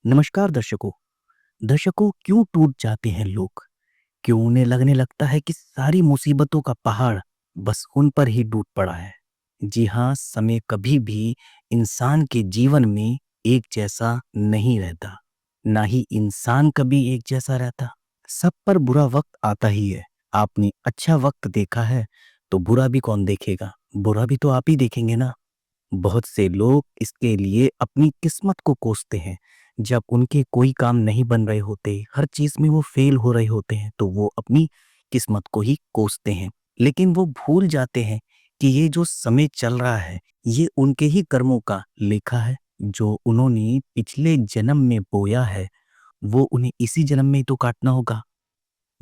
नमस्कार दर्शकों। दर्शकों, क्यों टूट जाते हैं लोग? क्यों उन्हें लगने लगता है कि सारी मुसीबतों का पहाड़ बस उन पर ही टूट पड़ा है? जी हाँ, समय कभी भी इंसान के जीवन में एक जैसा नहीं रहता। ना ही इंसान कभी एक जैसा रहता। सब पर बुरा वक्त आता ही है। आपने अच्छा वक्त देखा है तो बुरा भी कौन देखेगा? बुरा भी तो आप ही देखेंगे ना। बहुत से लोग इसके लिए अपनी किस्मत को कोसते हैं। जब उनके कोई काम नहीं बन रहे होते, हर चीज में वो फेल हो रहे होते हैं, तो वो अपनी किस्मत को ही कोसते हैं। लेकिन वो भूल जाते हैं कि ये जो समय चल रहा है, ये उनके ही कर्मों का लेखा है। जो उन्होंने पिछले जन्म में बोया है, वो उन्हें इसी जन्म में ही तो काटना होगा।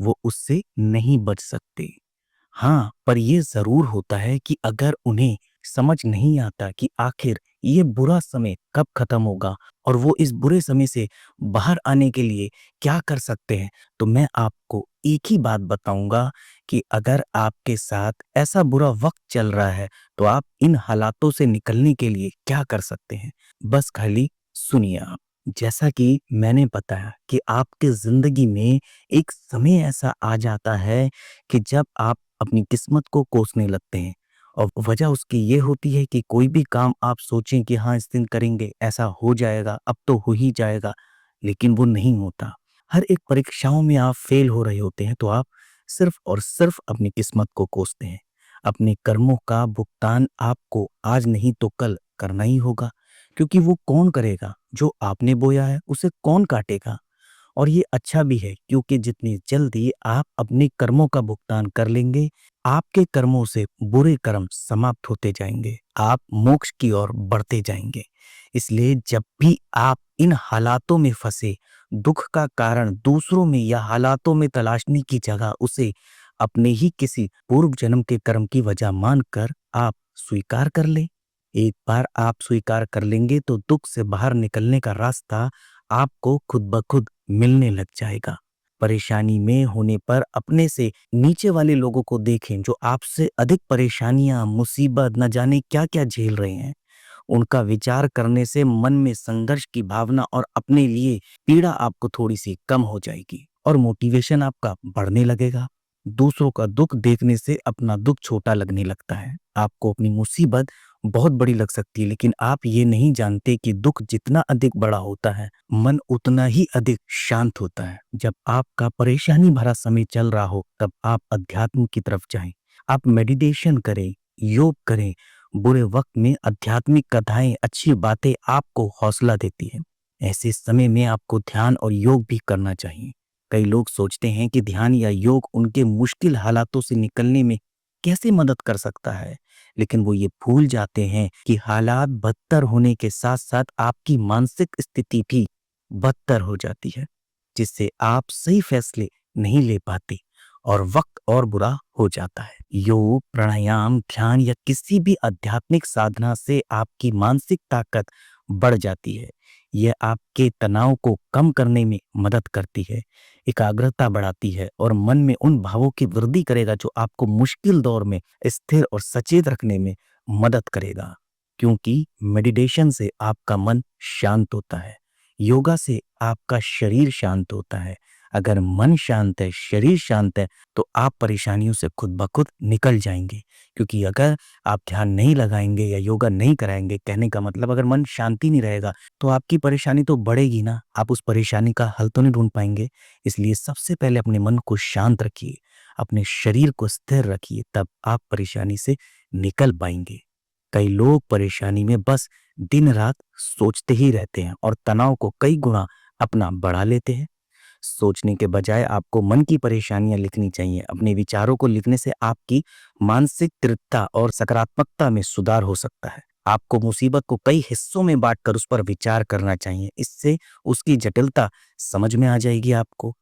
वो उससे नहीं बच सकते। हाँ, पर ये ज़रूर होता है कि अगर उन्हें समझ नहीं आता कि आखिर ये बुरा समय कब खत्म होगा और वो इस बुरे समय से बाहर आने के लिए क्या कर सकते हैं, तो मैं आपको एक ही बात बताऊंगा कि अगर आपके साथ ऐसा बुरा वक्त चल रहा है, तो आप इन हालातों से निकलने के लिए क्या कर सकते हैं। बस खाली सुनिए आप। जैसा कि मैंने बताया कि आपके ज़िंदगी में एक समय ऐसा आ जाता है कि जब आप अपनी किस्मत को कोसने लगते हैं, और वजह उसकी ये होती है कि कोई भी काम आप सोचें कि हाँ, इस दिन करेंगे, ऐसा हो जाएगा, अब तो हो ही जाएगा, लेकिन वो नहीं होता। हर एक परीक्षाओं में आप फेल हो रहे होते हैं, तो आप सिर्फ और सिर्फ अपनी किस्मत को कोसते हैं। अपने कर्मों का भुगतान आपको आज नहीं तो कल करना ही होगा, क्योंकि वो कौन करेगा? जो आपने बोया है उसे कौन काटेगा? और ये अच्छा भी है, क्योंकि जितनी जल्दी आप अपने कर्मों का भुगतान कर लेंगे, आपके कर्मों से बुरे कर्म समाप्त होते जाएंगे। आप मोक्ष की ओर बढ़ते जाएंगे। इसलिए जब भी आप इन हालातों में फंसे, दुख का कारण दूसरों में या हालातों में तलाशने की जगह उसे अपने ही किसी पूर्व जन्म के कर्म की वजह मानकर आप स्वीकार कर लें। एक बार आप स्वीकार कर लेंगे तो दुख से बाहर निकलने का रास्ता आपको खुद ब खुद मिलने लग जाएगा। परेशानी में होने पर अपने से नीचे वाले लोगों को देखें, जो आपसे अधिक परेशानियां, मुसीबत न जाने क्या-क्या झेल रहे हैं। उनका विचार करने से मन में संघर्ष की भावना और अपने लिए पीड़ा आपको थोड़ी-सी कम हो जाएगी और मोटिवेशन आपका बढ़ने लगेगा। दूसरों का दुख देखने से अपना दुख छोटा लगने लगता है। आपको अपनी मुसीबत बहुत बड़ी लग सकती है, लेकिन आप ये नहीं जानते कि दुख जितना अधिक बड़ा होता है, मन उतना ही अधिक शांत होता है। जब आपका परेशानी भरा समय चल रहा हो, तब आप अध्यात्म की तरफ जाएं। आप मेडिटेशन करें, योग करें। बुरे वक्त में आध्यात्मिक कथाएं, अच्छी बातें आपको हौसला देती है। ऐसे समय में आपको ध्यान और योग भी करना चाहिए। कई लोग सोचते हैं कि ध्यान या योग उनके मुश्किल हालातों से निकलने में कैसे मदद कर सकता है, लेकिन वो ये भूल जाते हैं कि हालात बदतर होने के साथ साथ आपकी मानसिक स्थिति भी बदतर हो जाती है, जिससे आप सही फैसले नहीं ले पाते और वक्त और बुरा हो जाता है। योग, प्राणायाम, ध्यान या किसी भी आध्यात्मिक साधना से आपकी मानसिक ताकत बढ़ जाती है। यह आपके तनाव को कम करने में मदद करती है, एकाग्रता बढ़ाती है और मन में उन भावों की वृद्धि करेगा जो आपको मुश्किल दौर में स्थिर और सचेत रखने में मदद करेगा। क्योंकि मेडिटेशन से आपका मन शांत होता है, योगा से आपका शरीर शांत होता है। अगर मन शांत है, शरीर शांत है, तो आप परेशानियों से खुद ब खुद निकल जाएंगे। क्योंकि अगर आप ध्यान नहीं लगाएंगे या योगा नहीं कराएंगे, कहने का मतलब अगर मन शांति नहीं रहेगा, तो आपकी परेशानी तो बढ़ेगी ना, आप उस परेशानी का हल तो नहीं ढूंढ पाएंगे। इसलिए सबसे पहले अपने मन को शांत रखिए, अपने शरीर को स्थिर रखिए, तब आप परेशानी से निकल पाएंगे। कई लोग परेशानी में बस दिन रात सोचते ही रहते हैं और तनाव को कई गुना अपना बढ़ा लेते हैं। सोचने के बजाय आपको मन की परेशानियां लिखनी चाहिए। अपने विचारों को लिखने से आपकी मानसिक दृढ़ता और सकारात्मकता में सुधार हो सकता है। आपको मुसीबत को कई हिस्सों में बांटकर उस पर विचार करना चाहिए। इससे उसकी जटिलता समझ में आ जाएगी आपको।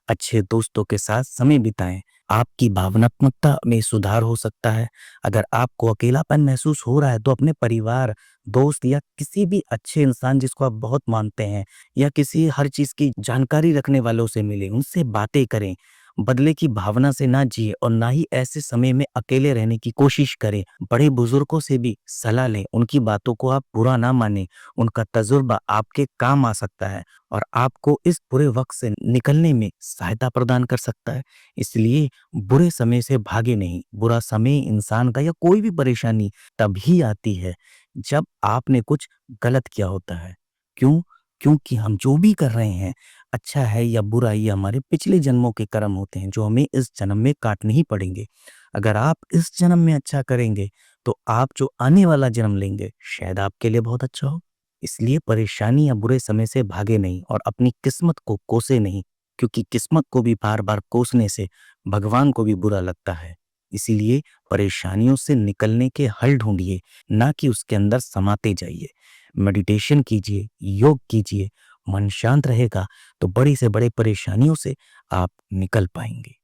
अच्छे दोस्तों के साथ समय बिताएं, आपकी भावनात्मकता में सुधार हो सकता है। अगर आपको अकेलापन महसूस हो रहा है, तो अपने परिवार, दोस्त या किसी भी अच्छे इंसान जिसको आप बहुत मानते हैं या किसी हर चीज़ की जानकारी रखने वालों से मिलें, उनसे बातें करें। बदले की भावना से ना जिए और ना ही ऐसे समय में अकेले रहने की कोशिश करें। बड़े बुजुर्गों से भी सलाह लें, उनकी बातों को आप बुरा ना मानें, उनका तजुर्बा आपके काम आ सकता है और आपको इस बुरे वक्त से निकलने में सहायता प्रदान कर सकता है। इसलिए बुरे समय से भागे नहीं। बुरा समय इंसान का या कोई भी परेशानी तभी आती है जब आपने कुछ गलत किया होता है। क्यों? क्योंकि हम जो भी कर रहे हैं, अच्छा है या बुरा, ये हमारे पिछले जन्मों के कर्म होते हैं जो हमें इस जन्म में काटने ही पड़ेंगे। अगर आप इस जन्म में अच्छा करेंगे तो आप जो आने वाला जन्म लेंगे शायद आपके लिए बहुत अच्छा हो। इसलिए परेशानी या बुरे समय से भागे नहीं और अपनी किस्मत को कोसे नहीं, क्योंकि किस्मत को भी बार-बार कोसने से भगवान को भी बुरा लगता है। इसीलिए परेशानियों से निकलने के हल ढूँढिए, ना कि उसके अंदर समाते जाइए। मेडिटेशन कीजिए, योग कीजिए, मन शांत रहेगा तो बड़ी से बड़ी परेशानियों से आप निकल पाएँगे।